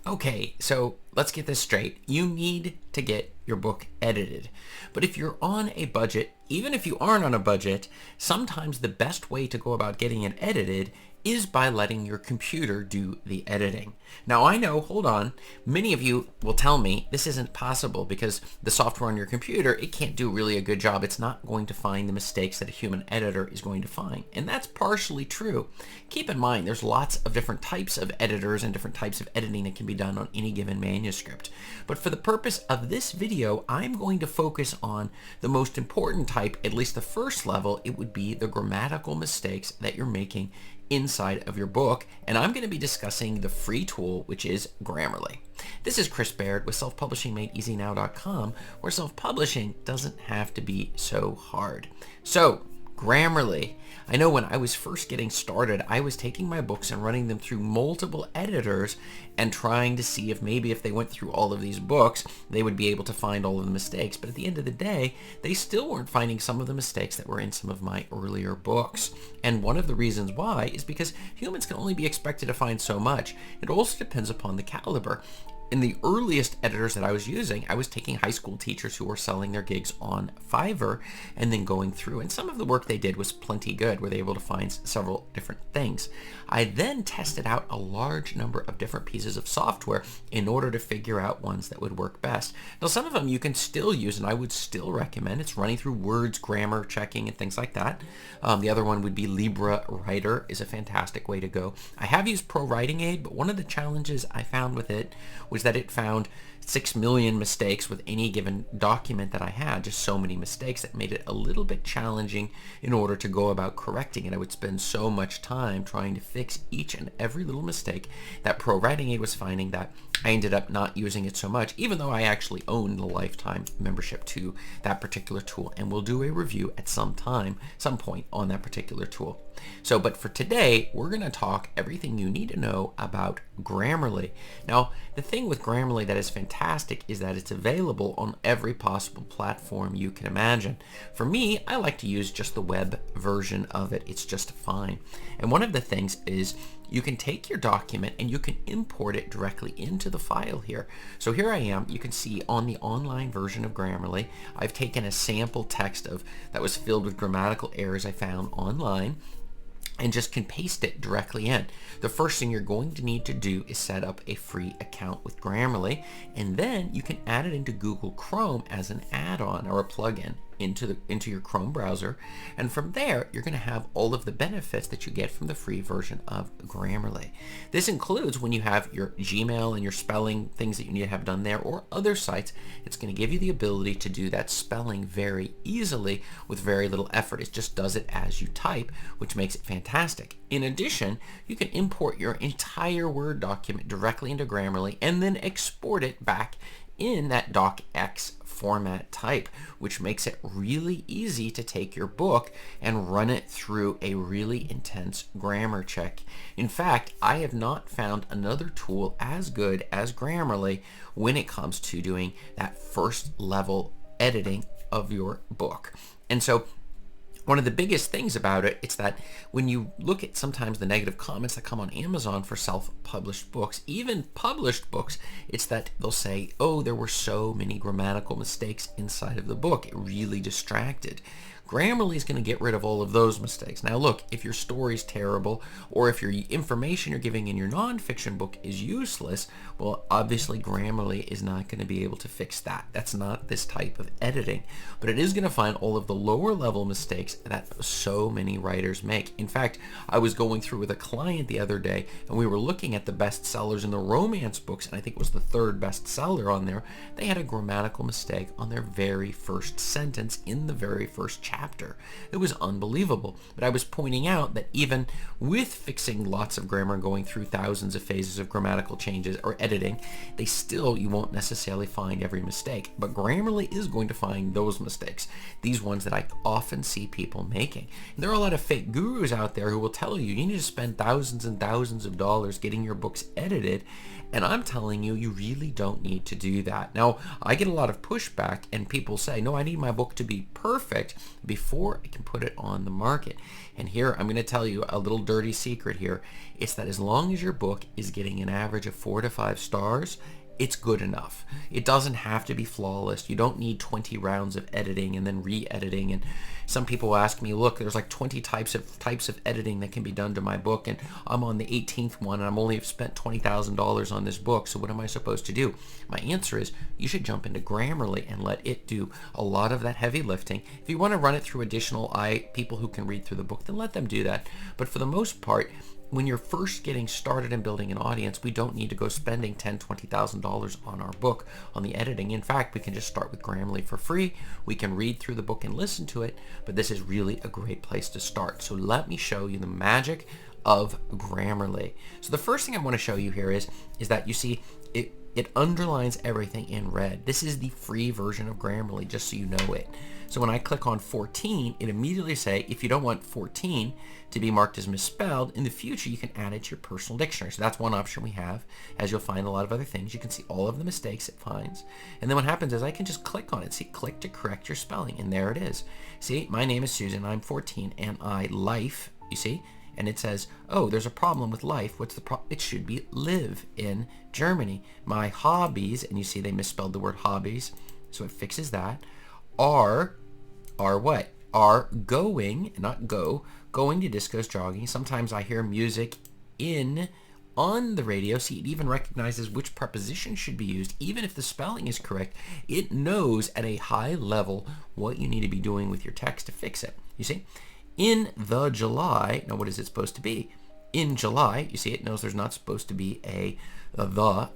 Okay, so let's get this straight. You need to get your book edited. But if you're on a budget, even if you aren't on a budget, sometimes the best way to go about getting it edited is by letting your computer do the editing. Now I know, hold on, many of you will tell me this isn't possible because the software on your computer, it can't do really a good job. It's not going to find the mistakes that a human editor is going to find. And that's partially true. Keep in mind, there's lots of different types of editors and different types of editing that can be done on any given manuscript. But for the purpose of this video, I'm going to focus on the most important type, at least the first level. It would be the grammatical mistakes that you're making inside of your book, and I'm going to be discussing the free tool, which is Grammarly. This is Chris Baird with selfpublishingmadeeasynow.com, where self-publishing doesn't have to be so hard. So, Grammarly. I know when I was first getting started, I was taking my books and running them through multiple editors and trying to see if maybe if they went through all of these books, they would be able to find all of the mistakes. But at the end of the day, they still weren't finding some of the mistakes that were in some of my earlier books. And one of the reasons why is because humans can only be expected to find so much. It also depends upon the caliber. In the earliest editors that I was using, I was taking high school teachers who were selling their gigs on Fiverr and then going through, and some of the work they did was plenty good, where they were able to find several different things. I then tested out a large number of different pieces of software in order to figure out ones that would work best. Now, some of them you can still use, and I would still recommend. It's running through words, grammar checking, and things like that. The other one would be Libra Writer, is a fantastic way to go. I have used Pro Writing Aid, but one of the challenges I found with it was that it found 6 million mistakes with any given document that I had, just so many mistakes that made it a little bit challenging in order to go about correcting it. I would spend so much time trying to fix each and every little mistake that Pro Writing Aid was finding that I ended up not using it so much, even though I actually own the lifetime membership to that particular tool, and we'll do a review at some point on that particular tool. So, but for today, we're going to talk everything you need to know about Grammarly. Now, the thing with Grammarly that is fantastic is that it's available on every possible platform you can imagine. For me, I like to use just the web version of it. It's just fine. And one of the things is you can take your document and you can import it directly into the file here. So here I am. You can see on the online version of Grammarly, I've taken a sample text that was filled with grammatical errors I found online, and just can paste it directly in. The first thing you're going to need to do is set up a free account with Grammarly, and then you can add it into Google Chrome as an add-on or a plugin into your Chrome browser, and from there you're going to have all of the benefits that you get from the free version of Grammarly. This includes when you have your Gmail and your spelling things that you need to have done there, or other sites. It's going to give you the ability to do that spelling very easily with very little effort. It just does it as you type, which makes it fantastic. In addition, you can import your entire Word document directly into Grammarly and then export it back in that docx format type, which makes it really easy to take your book and run it through a really intense grammar check. In fact, I have not found another tool as good as Grammarly when it comes to doing that first level editing of your book. And so one of the biggest things about it, it's that when you look at sometimes the negative comments that come on Amazon for self-published books, even published books, it's that they'll say, oh, there were so many grammatical mistakes inside of the book. It really distracted. Grammarly is going to get rid of all of those mistakes. Now look, if your story's terrible or if your information you're giving in your nonfiction book is useless, well, obviously Grammarly is not going to be able to fix that. That's not this type of editing. But it is going to find all of the lower level mistakes that so many writers make. In fact, I was going through with a client the other day and we were looking at the best sellers in the romance books, and I think it was the third best seller on there. They had a grammatical mistake on their very first sentence in the very first chapter. It was unbelievable. But I was pointing out that even with fixing lots of grammar and going through thousands of phases of grammatical changes or editing, you won't necessarily find every mistake. But Grammarly is going to find those mistakes, these ones that I often see people making. And there are a lot of fake gurus out there who will tell you you need to spend thousands and thousands of dollars getting your books edited, and I'm telling you, you really don't need to do that. Now, I get a lot of pushback and people say, no, I need my book to be perfect, before I can put it on the market. And here I'm going to tell you a little dirty secret here. It's that as long as your book is getting an average of 4 to 5 stars, it's good enough. It doesn't have to be flawless. You don't need 20 rounds of editing and then re-editing. And some people ask me, look, there's like 20 types of editing that can be done to my book, and I'm on the 18th one, and I'm only spent $20,000 on this book, so what am I supposed to do? My answer is you should jump into Grammarly and let it do a lot of that heavy lifting. If you want to run it through additional people who can read through the book, then let them do that. But for the most part, when you're first getting started and building an audience, we don't need to go spending $10,000, $20,000 on our book on the editing. In fact, we can just start with Grammarly for free. We can read through the book and listen to it, but this is really a great place to start. So let me show you the magic of Grammarly. So the first thing I want to show you here is that you see it underlines everything in red. This is the free version of Grammarly, just so you know it. So when I click on 14, it immediately say, if you don't want 14 to be marked as misspelled, in the future you can add it to your personal dictionary. So that's one option we have. As you'll find a lot of other things, you can see all of the mistakes it finds. And then what happens is I can just click on it. See, click to correct your spelling, and there it is. See, my name is Susan, I'm 14, and I life, you see? And it says, oh, there's a problem with life. What's the problem? It should be live in Germany. My hobbies, and you see they misspelled the word hobbies, so it fixes that, are what? Are going, not go, going to discos, jogging. Sometimes I hear music on the radio. See, it even recognizes which preposition should be used. Even if the spelling is correct, it knows at a high level what you need to be doing with your text to fix it. You see? In the July, now what is it supposed to be? In July, you see it knows there's not supposed to be a the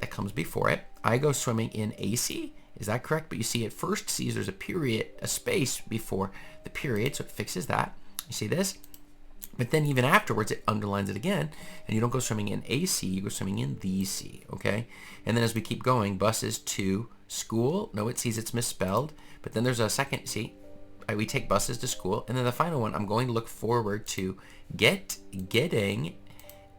that comes before it. I go swimming in AC. Is that correct? But you see it first sees there's a period, a space before the period, so it fixes that. You see this? But then even afterwards, it underlines it again, and you don't go swimming in AC, you go swimming in the sea, okay? And then as we keep going, buses to school. No, it sees it's misspelled, but then there's a second, see? We take buses to school, and then the final one, I'm going to look forward to getting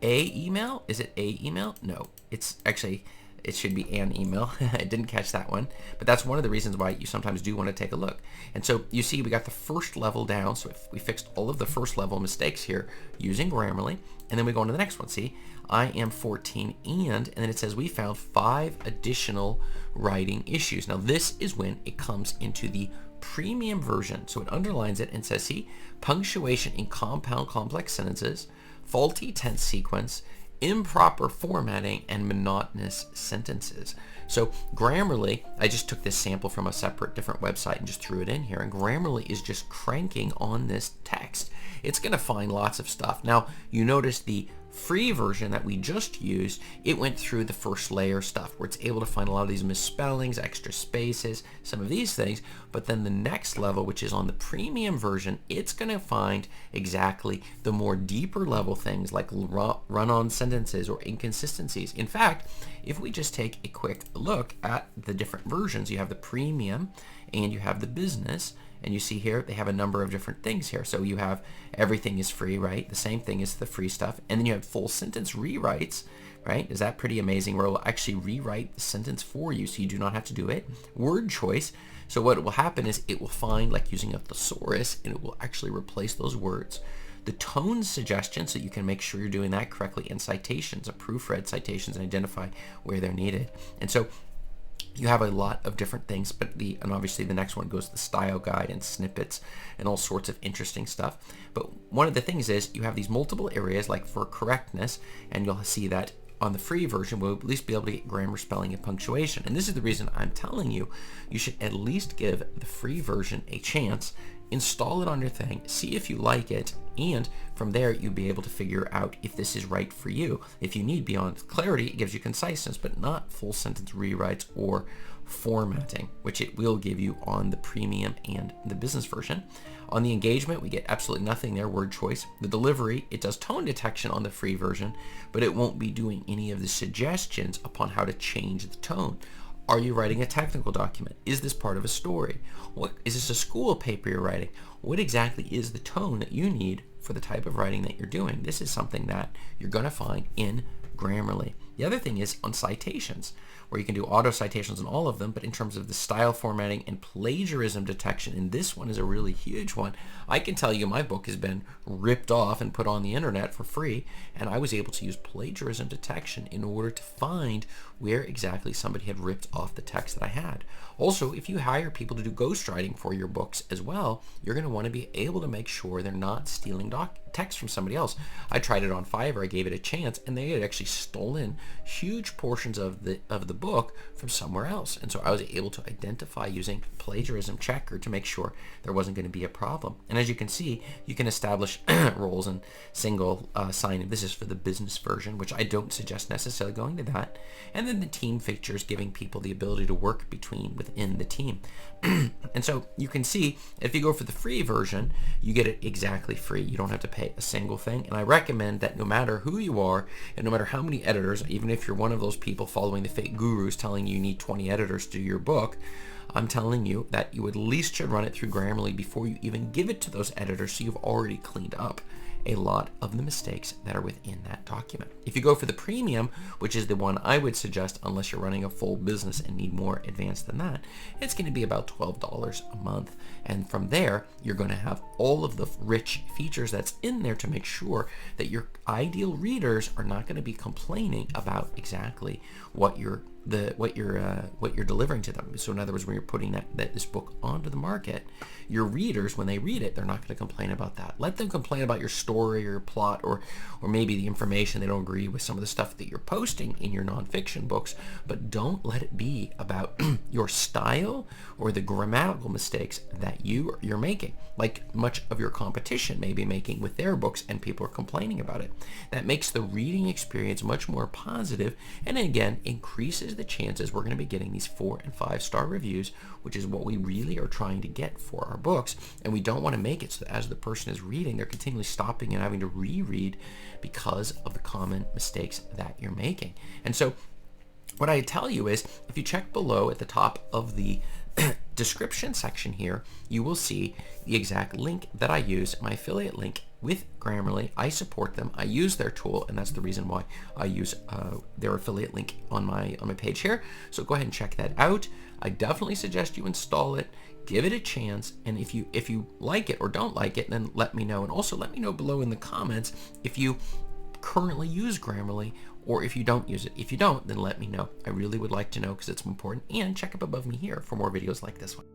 a email. Is it a email? No, it's actually, it should be an email. I didn't catch that one, but that's one of the reasons why you sometimes do want to take a look. And so you see we got the first level down, so if we fixed all of the first level mistakes here using Grammarly, and then we go on to the next one. See, I am 14 and then it says we found 5 additional writing issues. Now this is when it comes into the premium version, so it underlines it and says, see, punctuation in compound complex sentences, faulty tense sequence, improper formatting, and monotonous sentences. So Grammarly, I just took this sample from a separate different website and just threw it in here, and Grammarly is just cranking on this text. It's going to find lots of stuff. Now you notice the free version that we just used, it went through the first layer stuff where it's able to find a lot of these misspellings, extra spaces, some of these things, but then the next level, which is on the premium version, it's going to find exactly the more deeper level things like run-on sentences or inconsistencies. In fact, if we just take a quick look at the different versions, you have the premium and you have the business, and you see here they have a number of different things here. So you have everything is free, right? The same thing as the free stuff. And then you have full sentence rewrites, right? Is that pretty amazing, where it will actually rewrite the sentence for you so you do not have to do it. Word choice. So what will happen is it will find, like using a thesaurus, and it will actually replace those words. The tone suggestion, so you can make sure you're doing that correctly, and citations, a proofread citations, and identify where they're needed. And so you have a lot of different things, but and obviously the next one goes to the style guide and snippets and all sorts of interesting stuff. But one of the things is you have these multiple areas, like for correctness, and you'll see that on the free version we'll at least be able to get grammar, spelling, and punctuation. And this is the reason I'm telling you, you should at least give the free version a chance. Install it on your thing, see if you like it, and from there you'll be able to figure out if this is right for you. If you need beyond clarity, it gives you conciseness, but not full sentence rewrites or formatting, which it will give you on the premium and the business version. On the engagement, we get absolutely nothing there, word choice. The delivery, it does tone detection on the free version, but it won't be doing any of the suggestions upon how to change the tone. Are you writing a technical document? Is this part of a story? What is this, a school paper you're writing? What exactly is the tone that you need for the type of writing that you're doing? This is something that you're going to find in Grammarly. The other thing is on citations, where you can do auto citations on all of them, but in terms of the style formatting and plagiarism detection, and this one is a really huge one. I can tell you my book has been ripped off and put on the internet for free, and I was able to use plagiarism detection in order to find where exactly somebody had ripped off the text that I had. Also, if you hire people to do ghostwriting for your books as well, you're going to want to be able to make sure they're not stealing text from somebody else. I tried it on Fiverr, I gave it a chance, and they had actually stolen huge portions of the book from somewhere else. And so I was able to identify using plagiarism checker to make sure there wasn't going to be a problem. And as you can see, you can establish roles and single sign. This is for the business version, which I don't suggest necessarily going to that. And then the team features, giving people the ability to work within the team. And so you can see if you go for the free version, you get it exactly free. You don't have to pay a single thing. And I recommend that no matter who you are and no matter how many editors, even if you're one of those people following the fake gurus telling you need 20 editors to do your book, I'm telling you that you at least should run it through Grammarly before you even give it to those editors, so you've already cleaned up a lot of the mistakes that are within that document. If you go for the premium, which is the one I would suggest unless you're running a full business and need more advanced than that, it's going to be about $12 a month. And from there, you're going to have all of the rich features that's in there to make sure that your ideal readers are not going to be complaining about exactly what you're delivering to them. So in other words, when you're putting this book onto the market, your readers, when they read it, they're not going to complain about that. Let them complain about your story or your plot or maybe the information. They don't agree with some of the stuff that you're posting in your nonfiction books, but don't let it be about your style or the grammatical mistakes that you're making, like much of your competition may be making with their books, and people are complaining about it. That makes the reading experience much more positive, and again increases the chances we're going to be getting these 4 and 5 star reviews, which is what we really are trying to get for our books. And we don't want to make it so that as the person is reading, they're continually stopping and having to reread because of the common mistakes that you're making. And so what I tell you is, if you check below at the top of the description section here, you will see the exact link that I use, my affiliate link with Grammarly. I support them. I use their tool, and that's the reason why I use their affiliate link on my page here. So go ahead and check that out. I definitely suggest you install it, give it a chance, and if you like it or don't like it, then let me know. And also let me know below in the comments if you currently use Grammarly or if you don't use it. If you don't, then let me know. I really would like to know because it's important. And check up above me here for more videos like this one.